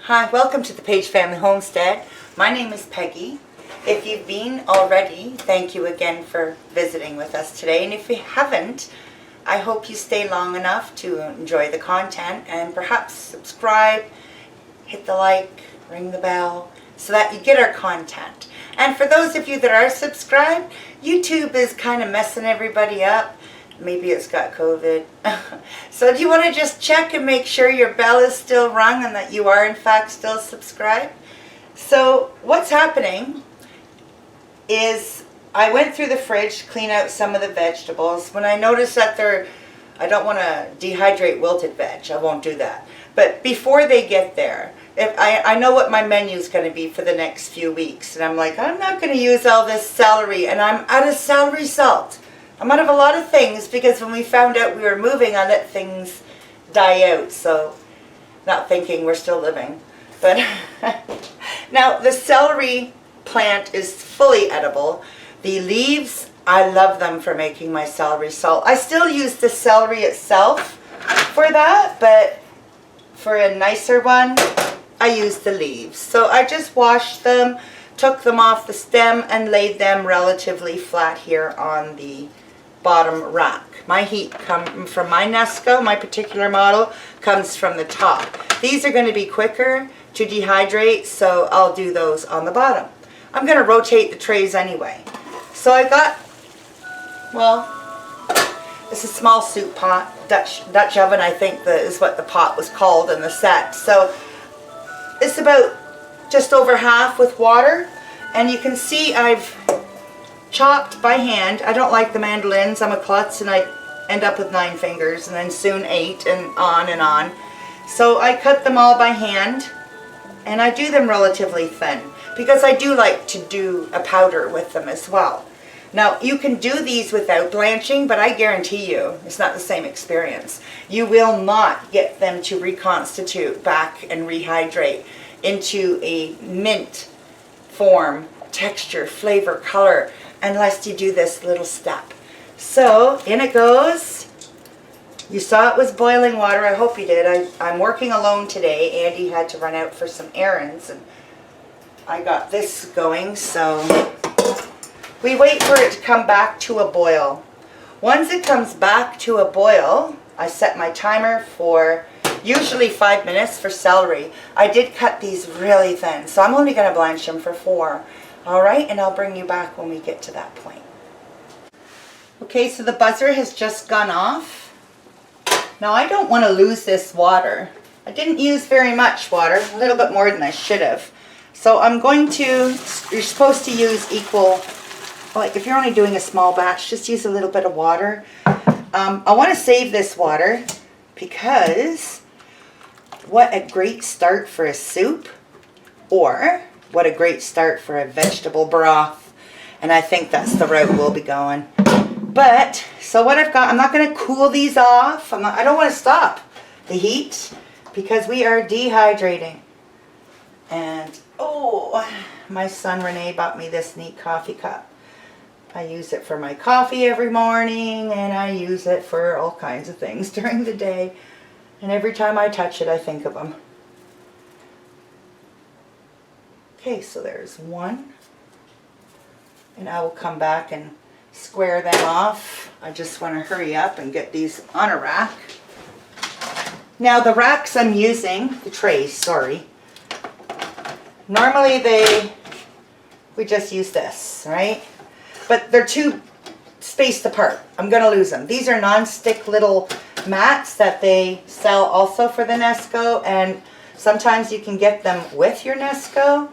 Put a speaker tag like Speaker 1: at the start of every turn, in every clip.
Speaker 1: Hi, welcome to the Paige Family Homestead. My name is Peggy. If you've been already, thank you again for visiting with us today. And if you haven't, I hope you stay long enough to enjoy the content and perhaps subscribe, hit the like, ring the bell, so that you get our content. And for those of you that are subscribed, YouTube is kind of messing everybody up. Maybe it's got COVID. So do you want to just check and make sure your bell is still rung and that you are in fact still subscribed? So what's happening is I went through the fridge to clean out some of the vegetables. When I noticed that I don't want to dehydrate wilted veg, I won't do that. But before they get there, if I know what my menu is going to be for the next few weeks. And I'm like, I'm not going to use all this celery, and I'm out of celery salt. I'm out of a lot of things because when we found out we were moving, I let things die out. So not thinking we're still living. But now the celery plant is fully edible. The leaves, I love them for making my celery salt. I still use the celery itself for that, but for a nicer one, I use the leaves. So I just washed them, took them off the stem, and laid them relatively flat here on the bottom rack. My heat comes from my Nesco, my particular model, comes from the top. These are going to be quicker to dehydrate, so I'll do those on the bottom. I'm going to rotate the trays anyway. So I got, well, it's a small soup pot, Dutch oven, I think that is what the pot was called in the set. So it's about just over half with water, and you can see I've chopped by hand. I don't like the mandolins. I'm a klutz and I end up with 9 fingers and then soon 8 and on and on. So I cut them all by hand, and I do them relatively thin because I do like to do a powder with them as well. Now you can do these without blanching, but I guarantee you it's not the same experience. You will not get them to reconstitute back and rehydrate into a mint form, texture, flavor, color, unless you do this little step. So in it goes. You saw it was boiling water. I hope you did. I'm working alone today. Andy had to run out for some errands, and I got this going. So we wait for it to come back to a boil. Once it comes back to a boil, I set my timer for usually 5 minutes for celery. I did cut these really thin, so I'm only going to blanch them for 4. All right, and I'll bring you back when we get to that point. Okay, so the buzzer has just gone off. Now I don't want to lose this water. I didn't use very much water, a little bit more than I should have. So I'm going to, you're supposed to use equal, like if you're only doing a small batch, just use a little bit of water. I want to save this water because what a great start for a soup, or what a great start for a vegetable broth. And I think that's the route we'll be going. But, so what I've got, I'm not going to cool these off. I don't want to stop the heat because we are dehydrating. And, oh, my son Renee bought me this neat coffee cup. I use it for my coffee every morning, and I use it for all kinds of things during the day. And every time I touch it, I think of him. Okay, so there's 1. And I will come back and square them off. I just want to hurry up and get these on a rack. Now the racks I'm using, the trays, sorry. Normally we just use this, right? But they're too spaced apart. I'm going to lose them. These are non-stick little mats that they sell also for the Nesco, and sometimes you can get them with your Nesco.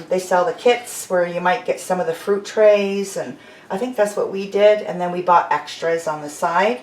Speaker 1: They sell the kits where you might get some of the fruit trays, and I think that's what we did, and then we bought extras on the side.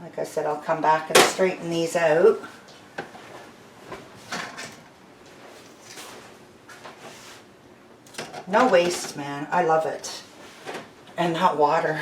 Speaker 1: Like I said, I'll come back and straighten these out. No waste, man. I love it. And not water.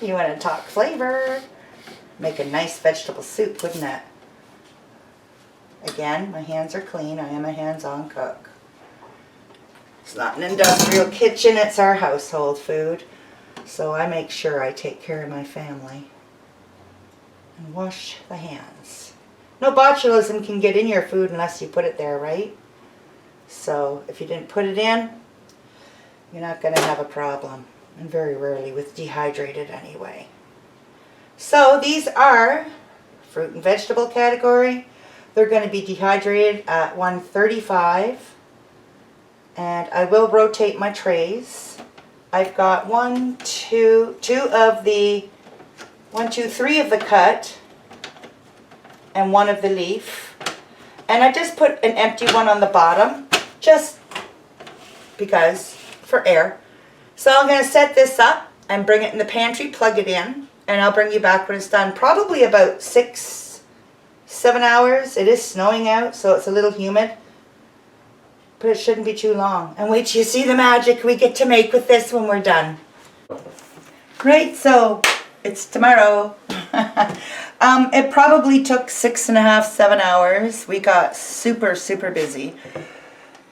Speaker 1: You want to talk flavor? Make a nice vegetable soup, wouldn't it? Again, my hands are clean. I am a hands-on cook. It's not an industrial kitchen, it's our household food. So I make sure I take care of my family. And wash the hands. no botulism can get in your food unless you put it there, right? So if you didn't put it in, you're not going to have a problem. And very rarely with dehydrated anyway. So these are fruit and vegetable category. They're going to be dehydrated at 135. And I will rotate my trays. I've got 3 of the cut and 1 of the leaf. And I just put an empty one on the bottom, just because, for air. So I'm going to set this up and bring it in the pantry, plug it in, and I'll bring you back when it's done. Probably about 6-7 hours. It is snowing out, so it's a little humid. But it shouldn't be too long. And wait till you see the magic we get to make with this when we're done. Right, so it's tomorrow. It probably took 6.5-7 hours. We got super, super busy.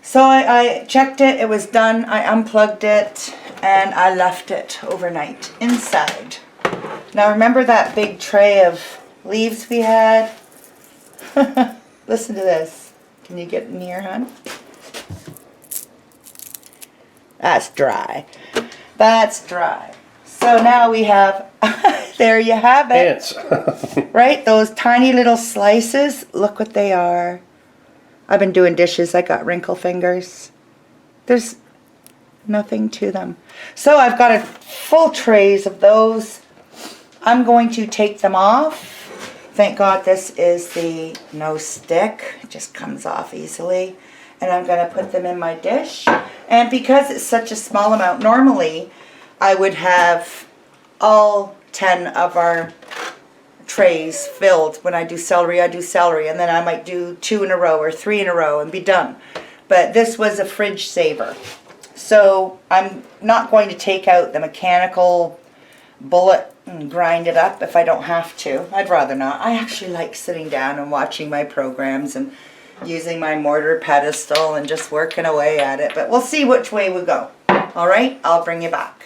Speaker 1: So I checked it, it was done, I unplugged it, and I left it overnight inside. Now remember that big tray of leaves we had? Listen to this. Can you get near, hon? That's dry. That's dry. So now we have, there you have it.
Speaker 2: Ants.
Speaker 1: Right? Those tiny little slices. Look what they are. I've been doing dishes. I got wrinkle fingers. There's nothing to them. So I've got a full trays of those. I'm going to take them off. Thank God this is the no stick. It just comes off easily. And I'm going to put them in my dish. And because it's such a small amount, normally I would have all 10 of our trays filled. When I do celery, and then I might do 2 in a row or 3 in a row and be done. But this was a fridge saver. So I'm not going to take out the mechanical bullet and grind it up if I don't have to. I'd rather not. I actually like sitting down and watching my programs and using my mortar pedestal and just working away at it. But we'll see which way we go. All right, I'll bring you back.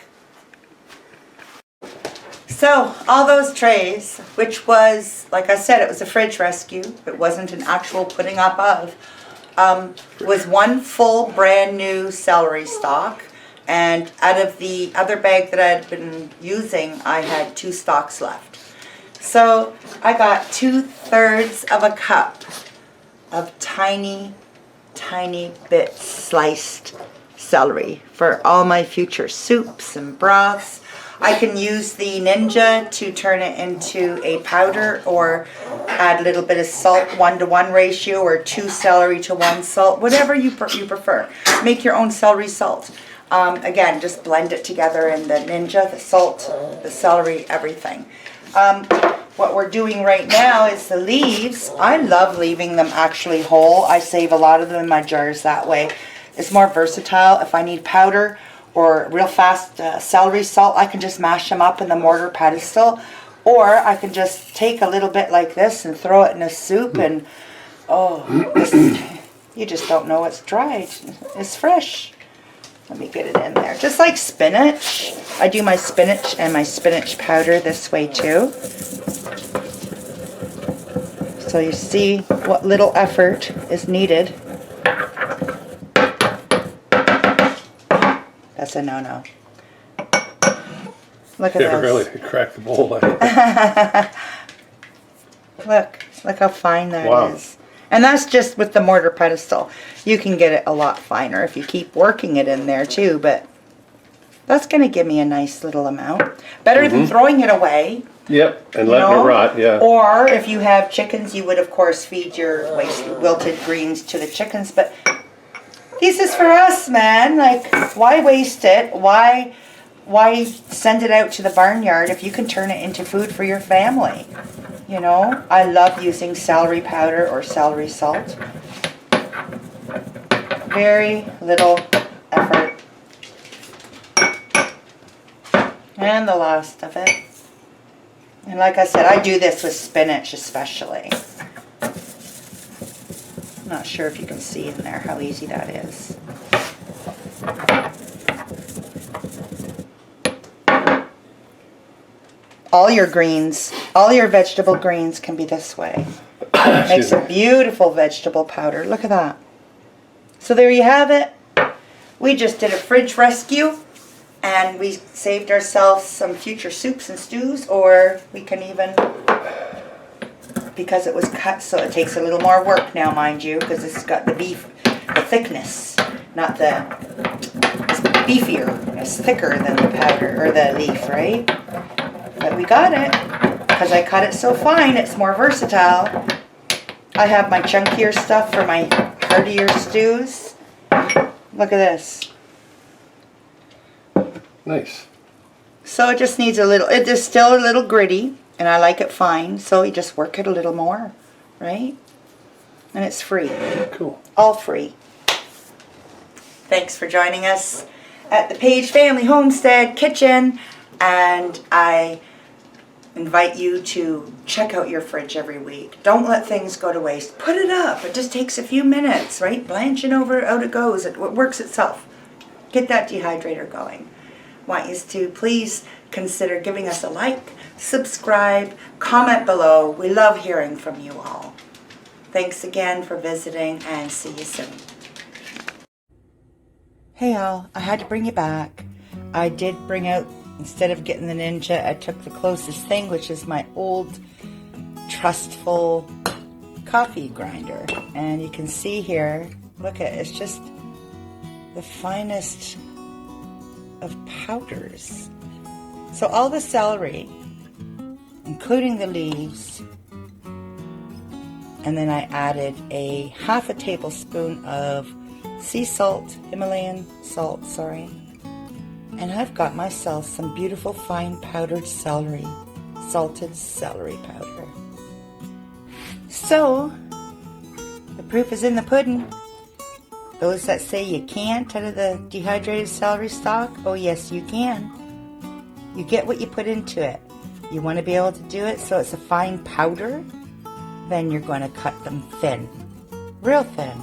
Speaker 1: So all those trays, which was, like I said, it was a fridge rescue. It wasn't an actual putting up of. Was 1 full brand new celery stalk. And out of the other bag that I had been using, I had 2 stalks left. So I got 2/3 of a cup of tiny, tiny bit sliced celery for all my future soups and broths. I can use the Ninja to turn it into a powder or add a little bit of salt, 1-to-1 ratio, or 2 celery to 1 salt, whatever you prefer. Make your own celery salt. Again, just blend it together in the Ninja, the salt, the celery, everything. What we're doing right now is the leaves. I love leaving them actually whole. I save a lot of them in my jars that way. It's more versatile. If I need powder or real fast celery salt, I can just mash them up in the mortar pedestal. Or I can just take a little bit like this and throw it in a soup and, oh, you just don't know it's dried. It's fresh. Let me get it in there. Just like spinach. I do my spinach and my spinach powder this way too. So you see what little effort is needed. That's a no-no. Look at this.
Speaker 2: Really cracked the bowl.
Speaker 1: Look how fine that is. And that's just with the mortar pedestal. You can get it a lot finer if you keep working it in there too, but that's going to give me a nice little amount. Better than throwing it away.
Speaker 2: Yep, and letting it rot, yeah.
Speaker 1: Or if you have chickens, you would of course feed your wilted greens to the chickens, but this is for us, man. Like, why waste it? Why send it out to the barnyard if you can turn it into food for your family? You know, I love using celery powder or celery salt. Very little effort. And the last of it. And like I said, I do this with spinach especially. I'm not sure if you can see in there how easy that is. All your greens, all your vegetable greens can be this way. Makes a beautiful vegetable powder. Look at that. So there you have it. We just did a fridge rescue, and we saved ourselves some future soups and stews, or we can even, because it was cut, so it takes a little more work now, mind you, because it's got the beef, the thickness, not the, it's beefier, it's thicker than the powder, or the leaf, right? But we got it, because I cut it so fine, it's more versatile. I have my chunkier stuff for my heartier stews. Look at this.
Speaker 2: Nice.
Speaker 1: So it just needs a little, it is still a little gritty, and I like it fine, so you just work it a little more, right? And it's free.
Speaker 2: Cool.
Speaker 1: All free. Thanks for joining us at the Paige Family Homestead Kitchen, and I invite you to check out your fridge every week. Don't let things go to waste. Put it up. It just takes a few minutes, right? Blanching over, out it goes. It works itself. Get that dehydrator going. Want you to please consider giving us a like, subscribe, comment below. We love hearing from you all. Thanks again for visiting, and see you soon. Hey all, I had to bring you back. I did bring out, instead of getting the Ninja, I took the closest thing, which is my old, trustful coffee grinder. And you can see here, look at it, it's just the finest of powders. So all the celery, including the leaves, and then I added a half a tablespoon of sea salt, Himalayan salt, sorry. And I've got myself some beautiful fine powdered celery, salted celery powder. So, the proof is in the pudding. Those that say you can't out of the dehydrated celery stalk, oh yes you can. You get what you put into it. You want to be able to do it so it's a fine powder, then you're going to cut them thin, real thin.